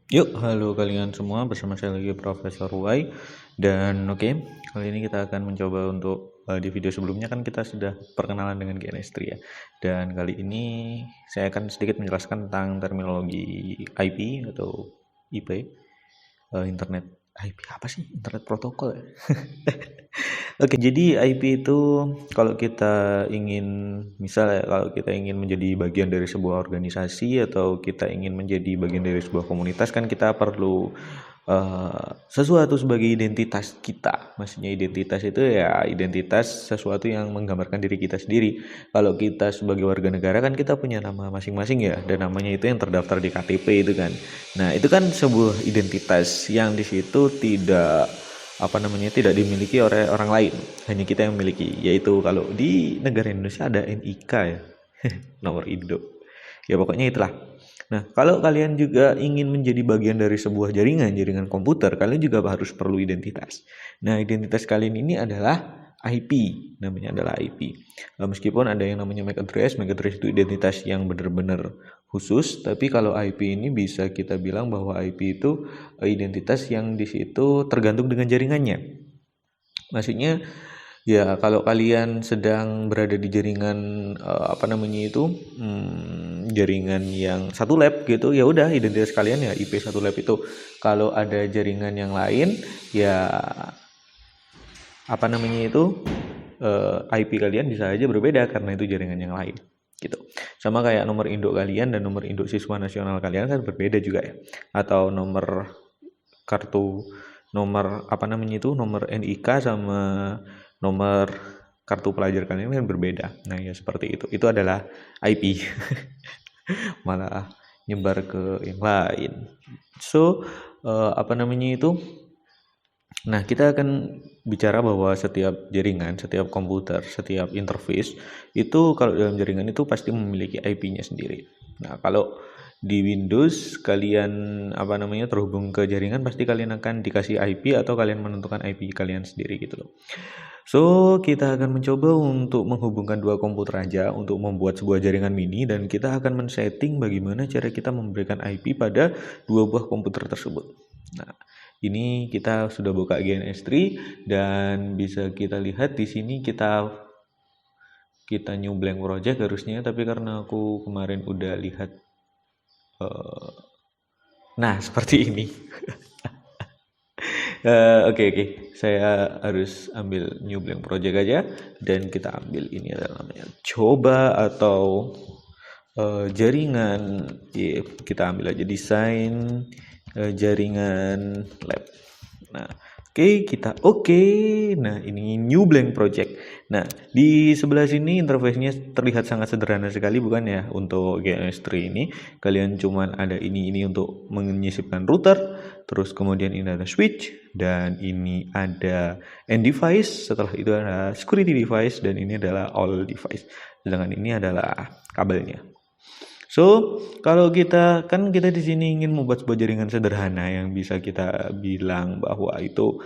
Yuk, halo kalian semua, bersama saya lagi Profesor Y. Dan kali ini kita akan mencoba untuk di video sebelumnya kan kita sudah perkenalan dengan GNS3 ya. Dan kali ini saya akan sedikit menjelaskan tentang terminologi IP atau IP, internet IP apa sih? Internet protokol ya. Jadi IP itu kalau kita ingin misalnya kalau kita ingin menjadi bagian dari sebuah organisasi atau kita ingin menjadi bagian dari sebuah komunitas kan kita perlu sesuatu sebagai identitas kita. Maksudnya identitas itu ya identitas sesuatu yang menggambarkan diri kita sendiri. Kalau kita sebagai warga negara kan kita punya nama masing-masing ya, dan namanya itu yang terdaftar di KTP itu kan. Nah, itu kan sebuah identitas yang di situ tidak dimiliki oleh orang lain, hanya kita yang memiliki. Yaitu kalau di negara Indonesia ada NIK ya, nomor induk ya, pokoknya itulah. Nah, kalau kalian juga ingin menjadi bagian dari sebuah jaringan komputer, kalian juga harus perlu identitas. Nah, identitas kalian ini adalah IP, namanya adalah IP. Meskipun ada yang namanya MAC address itu identitas yang benar-benar khusus, tapi kalau IP ini bisa kita bilang bahwa IP itu identitas yang di situ tergantung dengan jaringannya. Maksudnya ya kalau kalian sedang berada di jaringan jaringan yang satu lab gitu, ya udah identitas kalian ya IP satu lab itu. Kalau ada jaringan yang lain ya IP kalian bisa aja berbeda karena itu jaringan yang lain gitu. Sama kayak nomor induk kalian dan nomor induk siswa nasional kalian kan berbeda juga ya. Atau nomor kartu nomor nomor NIK sama nomor kartu pelajar kalian kan berbeda. Nah, ya seperti itu. Itu adalah IP. Malah nyebar ke yang lain. So, Nah, kita akan bicara bahwa setiap jaringan, setiap komputer, setiap interface itu kalau dalam jaringan itu pasti memiliki IP-nya sendiri. Nah, kalau di Windows kalian terhubung ke jaringan, pasti kalian akan dikasih IP atau kalian menentukan IP kalian sendiri gitu loh. So, kita akan mencoba untuk menghubungkan dua komputer aja untuk membuat sebuah jaringan mini, dan kita akan men-setting bagaimana cara kita memberikan IP pada dua buah komputer tersebut. Nah, ini kita sudah buka GNS3 dan bisa kita lihat di sini kita new blank project harusnya, tapi karena aku kemarin udah lihat nah seperti ini. Oke. Saya harus ambil new blank project aja dan kita ambil ini adalah namanya coba atau jaringan. Kita ambil aja desain jaringan lab. Nah, Nah, ini new blank project. Nah, di sebelah sini interface-nya terlihat sangat sederhana sekali, bukan ya? Untuk GNS3 ini kalian cuman ada ini untuk menyisipkan router, terus kemudian ini ada switch, dan ini ada end device, setelah itu ada security device, dan ini adalah all device. Sedangkan ini adalah kabelnya. So, kalau kita di sini ingin membuat sebuah jaringan sederhana yang bisa kita bilang bahwa itu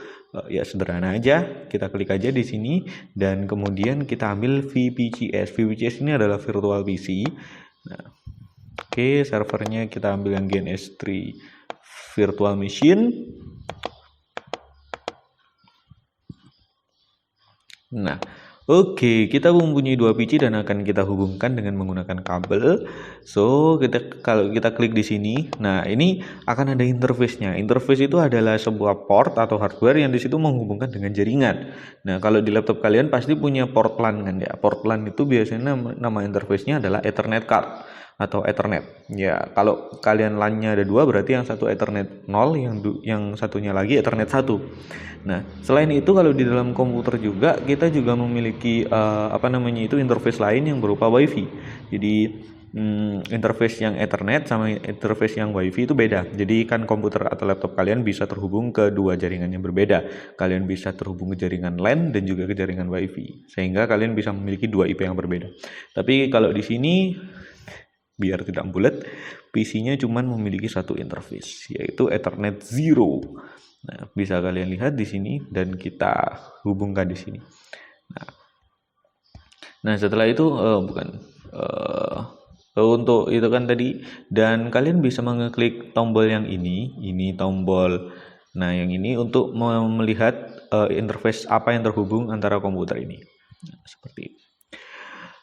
ya sederhana aja. Kita klik aja di sini dan kemudian kita ambil VPCS. VPCS ini adalah virtual PC. Nah, servernya kita ambil yang GNS3 virtual machine. Nah, kita mempunyai dua PC dan akan kita hubungkan dengan menggunakan kabel. So, kalau kita klik di sini, nah ini akan ada interface-nya. Interface itu adalah sebuah port atau hardware yang di situ menghubungkan dengan jaringan. Nah, kalau di laptop kalian pasti punya port LAN kan ya. Port LAN itu biasanya nama interface-nya adalah Ethernet card atau Ethernet. Ya, kalau kalian LAN-nya ada dua, berarti yang satu Ethernet 0, yang satunya lagi Ethernet 1. Nah, selain itu kalau di dalam komputer juga kita juga memiliki interface lain yang berupa WiFi. Jadi interface yang Ethernet sama interface yang WiFi itu beda. Jadi kan komputer atau laptop kalian bisa terhubung ke dua jaringan yang berbeda. Kalian bisa terhubung ke jaringan LAN dan juga ke jaringan WiFi, sehingga kalian bisa memiliki dua IP yang berbeda. Tapi kalau di sini biar tidak bulat, PC-nya cuma memiliki satu interface, yaitu Ethernet 0. Nah, bisa kalian lihat di sini dan kita hubungkan di sini. Nah, setelah itu Untuk itu kan tadi, dan kalian bisa mengeklik tombol yang ini tombol. Nah, yang ini untuk melihat interface apa yang terhubung antara komputer ini. Nah, seperti itu.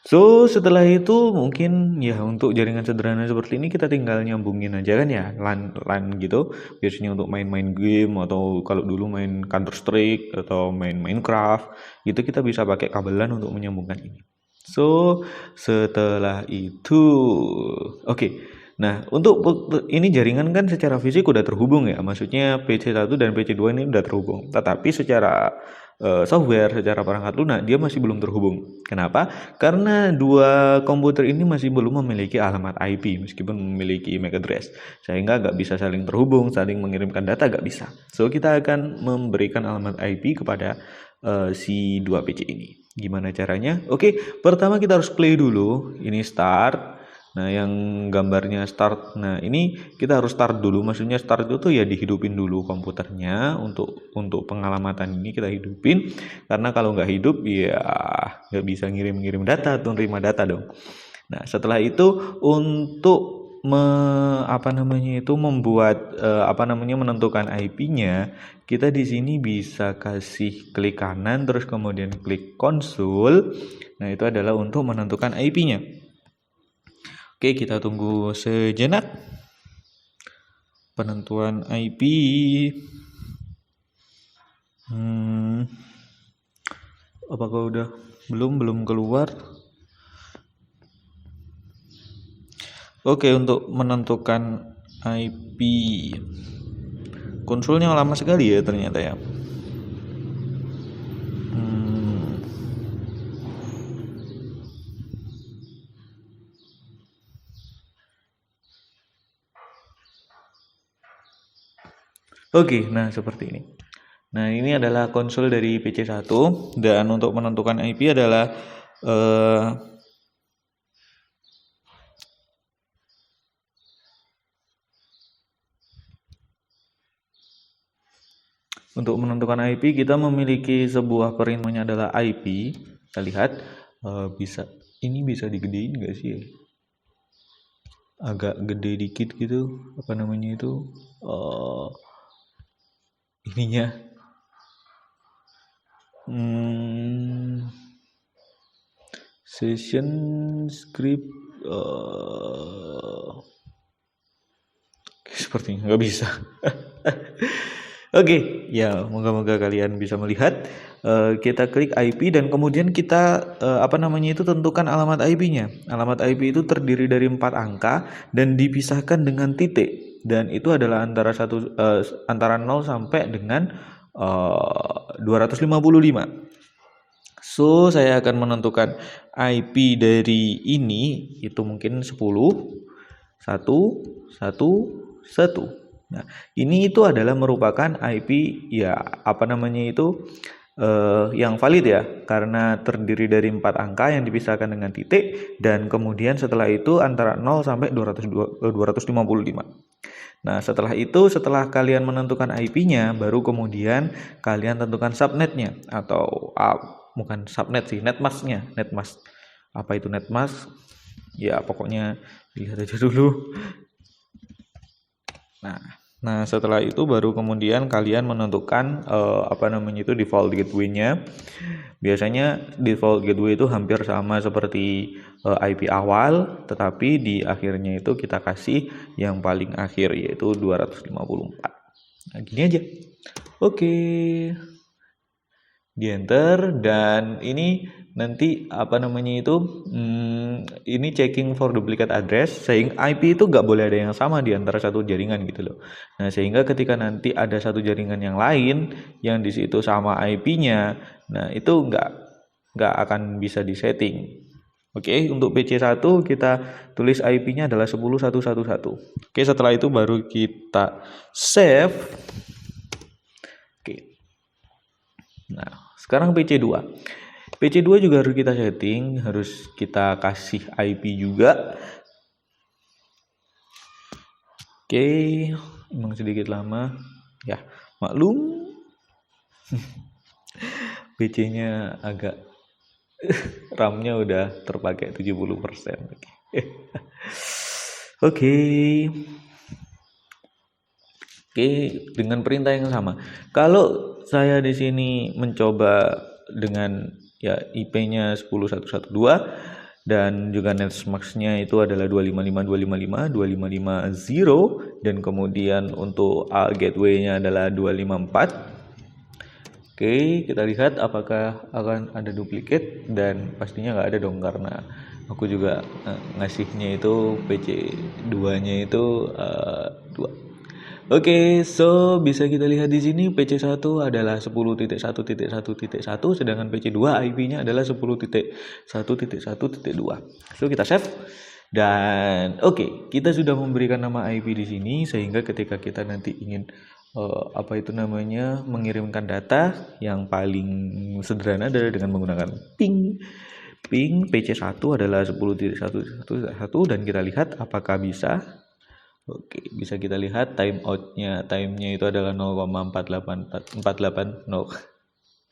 So, setelah itu mungkin ya untuk jaringan sederhana seperti ini kita tinggal nyambungin aja kan ya, LAN gitu. Biasanya untuk main-main game atau kalau dulu main Counter Strike atau main Minecraft, itu kita bisa pakai kabelan untuk menyambungkan ini. So, setelah itu, oke. Nah, untuk ini jaringan kan secara fisik udah terhubung ya, maksudnya PC1 dan PC2 ini udah terhubung. Tetapi secara software, secara perangkat lunak dia masih belum terhubung. Kenapa? Karena dua komputer ini masih belum memiliki alamat IP meskipun memiliki MAC address, sehingga nggak bisa saling terhubung, saling mengirimkan data nggak bisa. So, kita akan memberikan alamat IP kepada si dua PC ini. Gimana caranya? Oke, pertama kita harus play dulu. Ini start. Nah, yang gambarnya start. Nah, ini kita harus start dulu. Maksudnya start itu tuh ya dihidupin dulu komputernya untuk pengalamatan ini kita hidupin. Karena kalau nggak hidup ya nggak bisa ngirim-ngirim data atau nerima data dong. Nah, setelah itu untuk membuat menentukan IP-nya, kita di sini bisa kasih klik kanan terus kemudian klik konsul. Nah, itu adalah untuk menentukan IP-nya. Oke, kita tunggu sejenak. Penentuan IP. Apakah udah belum keluar? Oke, untuk menentukan IP konsulnya lama sekali ya ternyata ya. Oke, nah seperti ini. Nah, ini adalah konsol dari PC1 dan untuk menentukan IP adalah untuk menentukan IP kita memiliki sebuah perintahnya adalah IP. Kita lihat ini bisa digedein nggak sih ya? Agak gede dikit gitu, ininya session script sepertinya nggak bisa. Oke, ya moga-moga kalian bisa melihat. Kita klik IP dan kemudian kita tentukan alamat IP-nya. Alamat IP itu terdiri dari 4 angka dan dipisahkan dengan titik, dan itu adalah antara 0 sampai dengan 255. So, saya akan menentukan IP dari ini itu mungkin 10 1 1 1. Nah, ini itu adalah merupakan IP ya yang valid ya, karena terdiri dari 4 angka yang dipisahkan dengan titik, dan kemudian setelah itu antara 0 sampai 255. Nah, setelah kalian menentukan IP-nya, baru kemudian kalian tentukan subnetnya atau bukan subnet sih, netmasknya. Netmask. Apa itu netmask? Ya, pokoknya lihat aja dulu. Nah, setelah itu baru kemudian kalian menentukan default gateway-nya. Biasanya default gateway itu hampir sama seperti IP awal, tetapi di akhirnya itu kita kasih yang paling akhir yaitu 254. Nah, gini aja. Oke. Di enter, dan ini nanti ini checking for duplicate address, sehingga IP itu nggak boleh ada yang sama di antara satu jaringan gitu loh. Nah, sehingga ketika nanti ada satu jaringan yang lain yang di situ sama IP-nya, nah itu nggak akan bisa disetting. Oke, untuk PC1 kita tulis IP-nya adalah 10.111. Oke, setelah itu baru kita save. Oke. Nah, sekarang PC2. PC2 juga harus kita setting, harus kita kasih IP juga. Oke, emang sedikit lama. Ya, maklum. PC-nya agak RAM-nya udah terpakai 70%. Oke. Oke. Oke, dengan perintah yang sama. Kalau saya di sini mencoba dengan ya IP-nya 10112 dan juga netmax-nya itu adalah 255 255 dan kemudian untuk gateway-nya adalah 254. Oke, kita lihat apakah akan ada duplikat, dan pastinya nggak ada dong karena aku juga ngasihnya itu PC 2-nya itu 2. Oke, so bisa kita lihat di sini PC1 adalah 10.1.1.1, sedangkan PC2 IP-nya adalah 10.1.1.2. So kita save. Dan oke, kita sudah memberikan nama IP di sini sehingga ketika kita nanti ingin mengirimkan data, yang paling sederhana adalah dengan menggunakan ping PC1 adalah 10.1.1 dan kita lihat apakah bisa. Oke, bisa kita lihat timenya itu adalah 0,48480,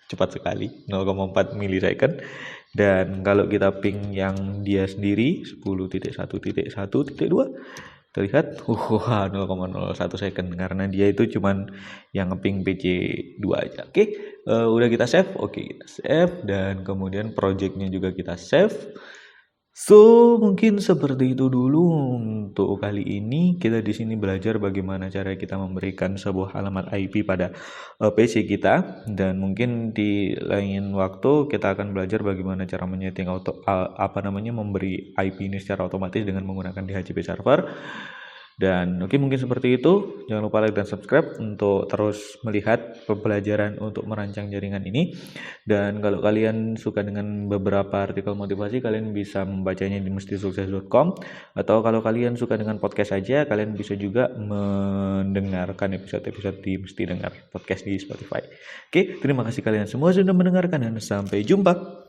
cepat sekali, 0,4 milisecond. Dan kalau kita ping yang dia sendiri 10.1.1.2, terlihat 0,01 second karena dia itu cuman yang ngeping PC2 aja. Oke, udah kita save. Oke, kita save dan kemudian projectnya juga kita save. So, mungkin seperti itu dulu untuk kali ini. Kita di sini belajar bagaimana cara kita memberikan sebuah alamat IP pada PC kita, dan mungkin di lain waktu kita akan belajar bagaimana cara menyeting memberi IP ini secara otomatis dengan menggunakan DHCP server. Dan oke, mungkin seperti itu. Jangan lupa like dan subscribe untuk terus melihat pembelajaran untuk merancang jaringan ini. Dan kalau kalian suka dengan beberapa artikel motivasi, kalian bisa membacanya di mestisukses.com. Atau kalau kalian suka dengan podcast saja, kalian bisa juga mendengarkan episode-episode di Mesti Dengar Podcast di Spotify. Oke, terima kasih kalian semua sudah mendengarkan dan sampai jumpa.